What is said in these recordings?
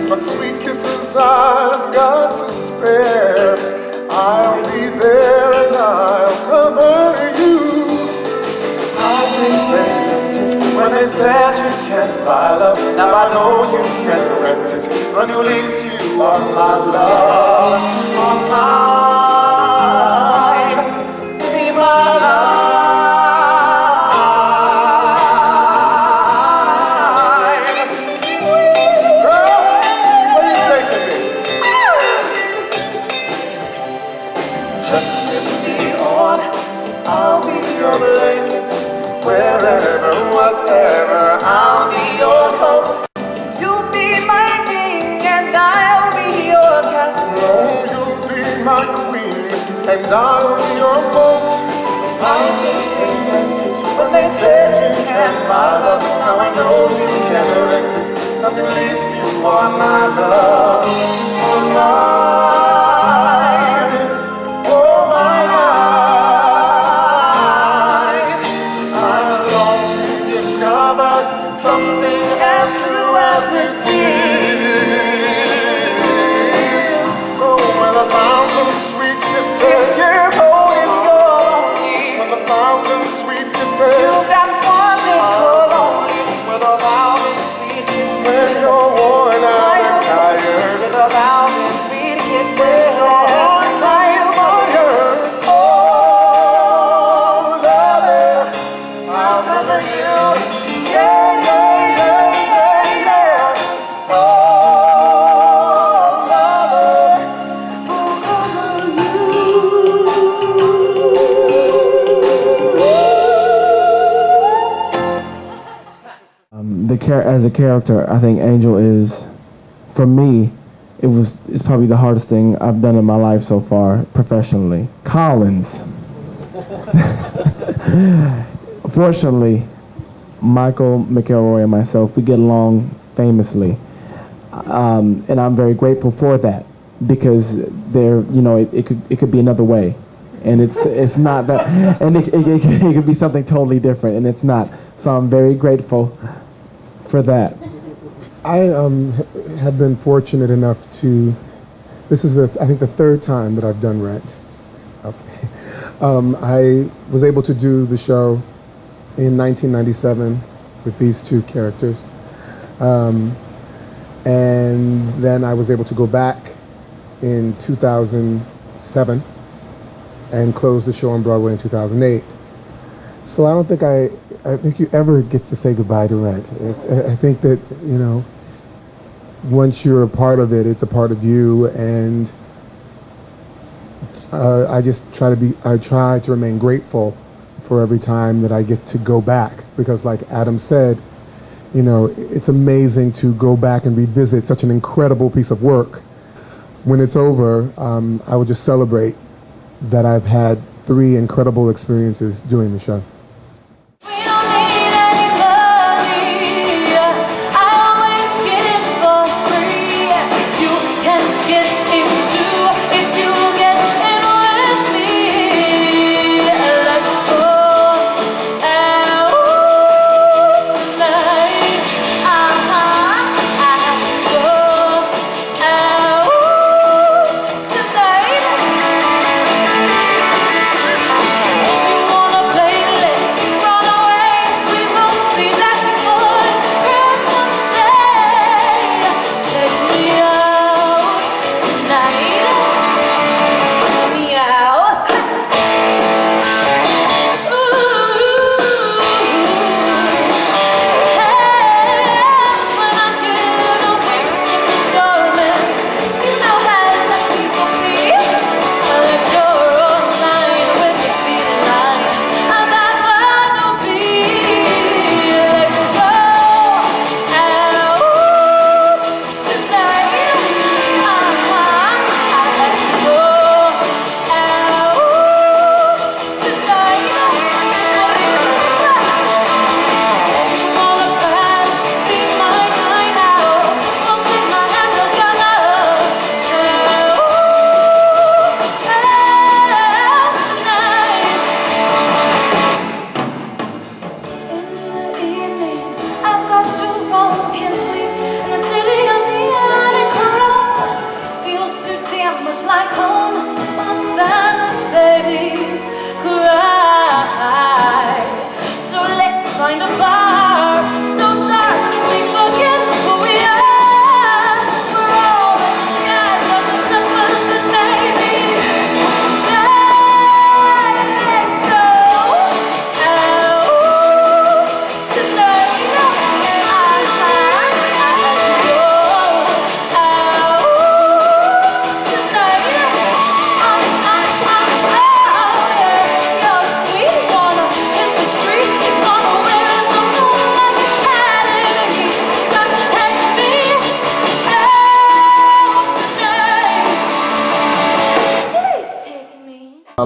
but sweet kisses I've got to spare. I'll be there and I'll cover you. I've been rented when they said you can't buy love. Now I know you can rent it. When you lease, you are my love. All mine, be my life. Girl, where you taking me? Just slip me on, I'll be your blanket. Wherever, whatever, I'll be your coat. You'll be my king and I'll be your castle. No, you'll be my queen and I'll be your boat. I'll be invented when they said you can't buy love. Now I know you can rent it. At least you are my love. Oh mine, Oh my mine. I long to discover something as true as this is. So when a thousand sweet If kisses, you're going, you're lonely. when a thousand sweet You kisses, got one little lonely with a thousand sweet kisses. when you're worn out and tired, With a thousand sweet kisses. when your heart is tired, oh, darling, I'll cover you. Yeah, yeah, yeah, yeah, yeah. Oh, darling, I'll cover As a character, I think Angel is, for me, it's probably the hardest thing I've done in my life so far, professionally. Collins. Fortunately, Michael, McElroy, and myself, we get along famously. And I'm very grateful for that, because it could be another way. And it's not that, and it could be something totally different, and it's not. So I'm very grateful for that. I have been fortunate enough to, this is I think the third time that I've done Rent. Okay. I was able to do the show in 1997 with these two characters. And then I was able to go back in 2007 and close the show on Broadway in 2008. So I don't think I think you ever get to say goodbye to Rent. I think that, once you're a part of it, it's a part of you, and I try to remain grateful for every time that I get to go back, because like Adam said, it's amazing to go back and revisit such an incredible piece of work. When it's over, I would just celebrate that I've had 3 incredible experiences doing the show. We don't need any money. I always get it for free. You can get it too if you get in with me. Let's go out tonight. I have to go out tonight. You wanna play?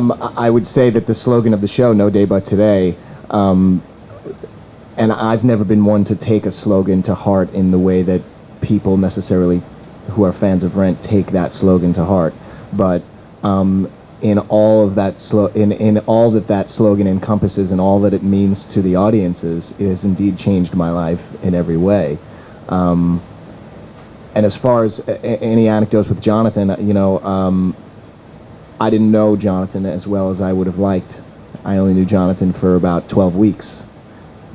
I would say that the slogan of the show, No Day But Today, and I've never been one to take a slogan to heart in the way that people necessarily who are fans of Rent take that slogan to heart. But in all of that in all that slogan encompasses and all that it means to the audiences, it has indeed changed my life in every way. And as far as any anecdotes with Jonathan, I didn't know Jonathan as well as I would have liked. I only knew Jonathan for about 12 weeks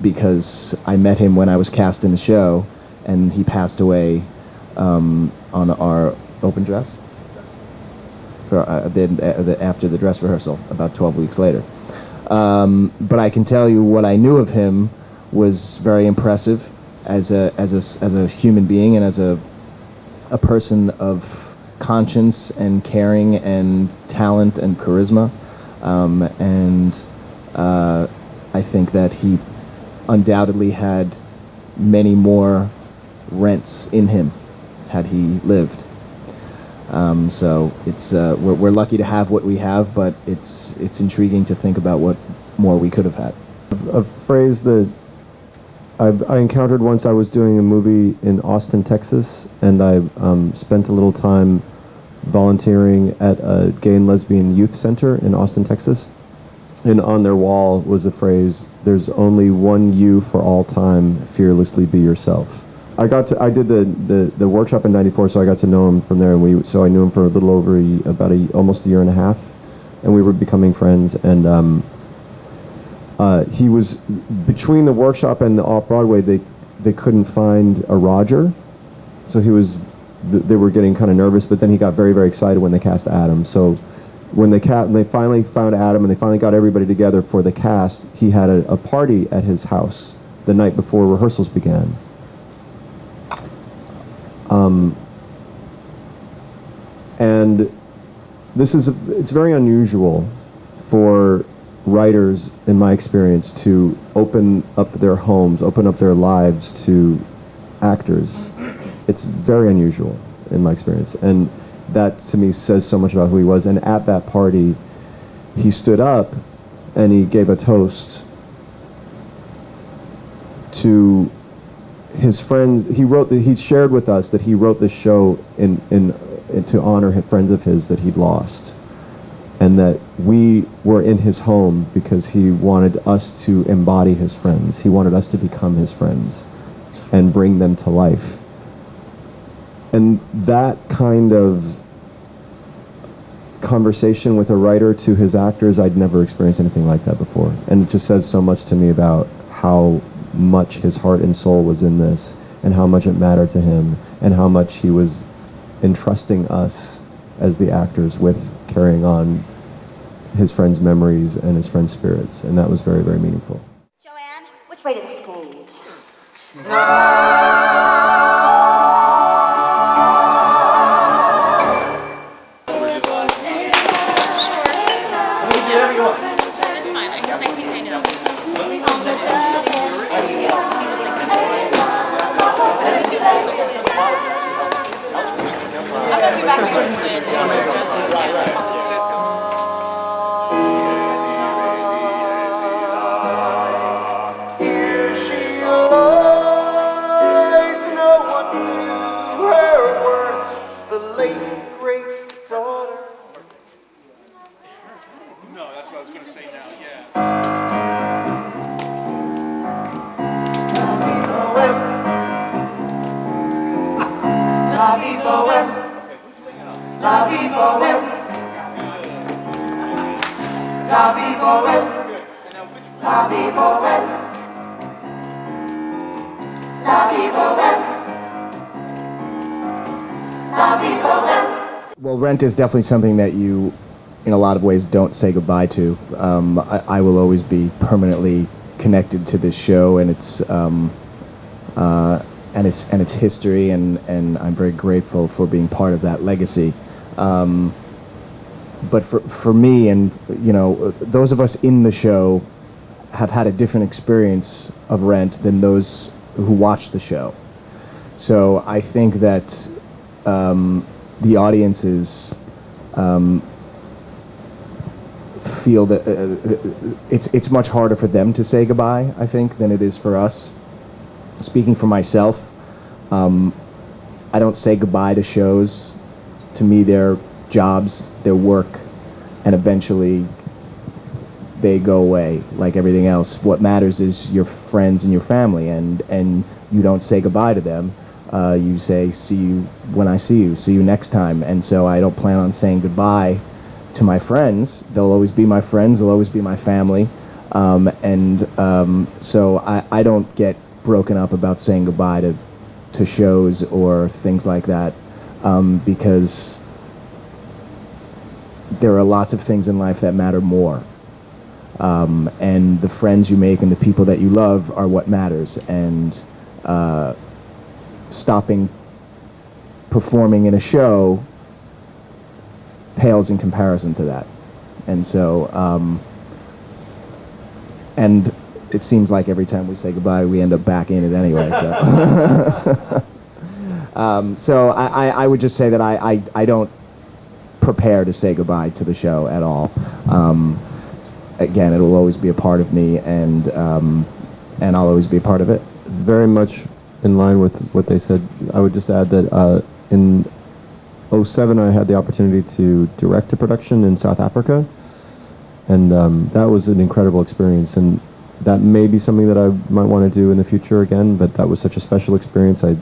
because I met him when I was cast in the show, and he passed away on our open dress for after the dress rehearsal about 12 weeks later. But I can tell you what I knew of him was very impressive as a human being and as a person of conscience and caring and talent and charisma, and I think that he undoubtedly had many more Rents in him had he lived. So it's we're lucky to have what we have, but it's intriguing to think about what more we could have had. A phrase that I encountered once. I was doing a movie in Austin, Texas, and I spent a little time volunteering at a gay and lesbian youth center in Austin, Texas. And on their wall was the phrase, "There's only one you for all time, fearlessly be yourself." I did the workshop in '94, so I got to know him from there, and so I knew him for a little over almost a year and a half, and we were becoming friends. And he was between the workshop and the Off-Broadway. They couldn't find a Roger, so they were getting kind of nervous. But then he got very, very excited when they cast Adam. So when they finally found Adam and they finally got everybody together for the cast, he had a party at his house the night before rehearsals began. And it's very unusual for writers, in my experience, to open up their homes, open up their lives to actors. It's very unusual in my experience, and that to me says so much about who he was. And at that party, he stood up and he gave a toast to his friend. He shared with us that he wrote this show to honor friends of his that he'd lost, and that we were in his home because he wanted us to embody his friends. He wanted us to become his friends and bring them to life. And that kind of conversation with a writer to his actors, I'd never experienced anything like that before. And it just says so much to me about how much his heart and soul was in this, and how much it mattered to him, and how much he was entrusting us as the actors with carrying on his friends' memories and his friends' spirits. And that was very, very meaningful. Joanne, which way to the stage? It's fine, because I think I know. Here she lies, no one knew her worth, the late great daughter. No, that's what I was going to say now, yeah. La vie poème, la vie poème, la vie poème, la vie poème, la vie poème, la vie poème. Well, Rent is definitely something that you, in a lot of ways, don't say goodbye to. I will always be permanently connected to this show and its history, and I'm very grateful for being part of that legacy. But for me, and those of us in the show have had a different experience of Rent than those who watch the show. So I think that the audiences feel that it's much harder for them to say goodbye, I think, than it is for us. Speaking for myself, I don't say goodbye to shows. To me, they're jobs, they're work, and eventually they go away like everything else. What matters is your friends and your family, and you don't say goodbye to them. You say, see you when I see you next time. And so I don't plan on saying goodbye to my friends. They'll always be my friends, they'll always be my family. So I don't get broken up about saying goodbye to shows or things like that, because there are lots of things in life that matter more. And the friends you make and the people that you love are what matters. And stopping performing in a show pales in comparison to that. And so, and it seems like every time we say goodbye, we end up back in it anyway. So, so I would just say that I don't prepare to say goodbye to the show at all. Again, it will always be a part of me, and I'll always be a part of it. Very much in line with what they said. I would just add that in 2007, I had the opportunity to direct a production in South Africa, and that was an incredible experience. And that may be something that I might want to do in the future again, but that was such a special experience. It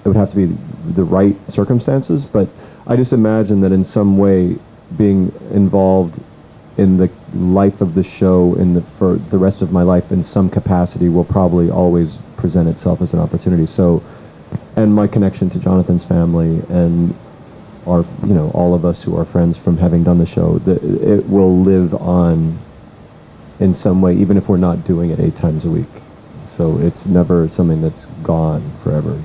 would have to be the right circumstances, but I just imagine that in some way being involved in the life of the show for the rest of my life in some capacity will probably always present itself as an opportunity. So, and my connection to Jonathan's family and our, all of us who are friends from having done the show, it will live on in some way, even if we're not doing it 8 times a week. So it's never something that's gone forever.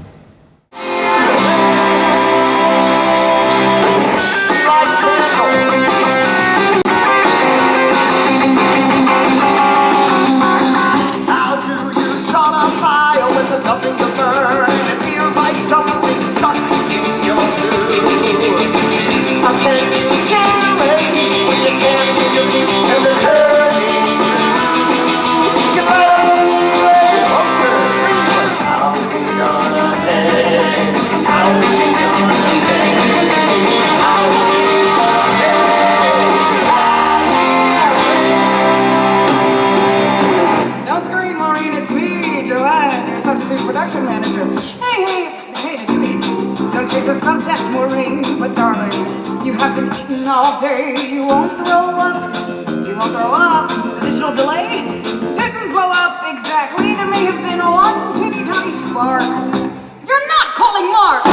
Nothing to burn, it feels like something stuck in your food. How can you generate heat when you can't feel your feet and they're turning blue? You play posters, dreamers. How we gonna pay? How we gonna pay? How we gonna pay? Don't scream, Maureen, it's me, Joanne, your substitute production manager. Hey, did you eat? Don't change the subject, Maureen, but darling, you have been eating all day. You won't throw up. You won't throw up. Additional delay? Didn't blow up exactly. There may have been one teeny tiny spark. You're not calling Mark!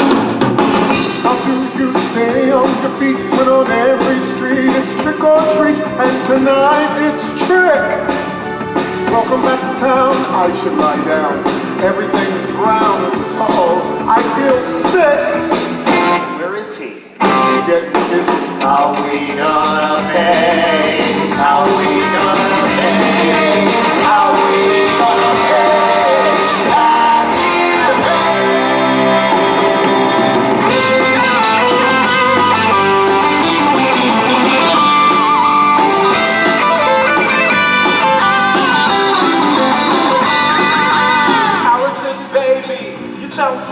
How do you stay on your feet when on every street it's trick or treat, and tonight it's trick? Welcome back to town, I should lie down. Everything's brown, uh-oh, I feel sick. Where is he? Getting dizzy. How we gonna pay? How we gonna pay? How we gonna pay?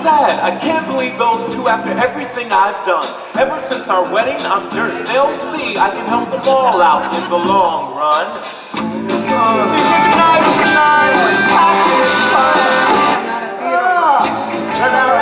Sad. I can't believe those two after everything I've done. Ever since our wedding, I'm dirty. They'll see I can help them all out in the long run. Singing night tonight with passion and fun. I'm not a theater. And our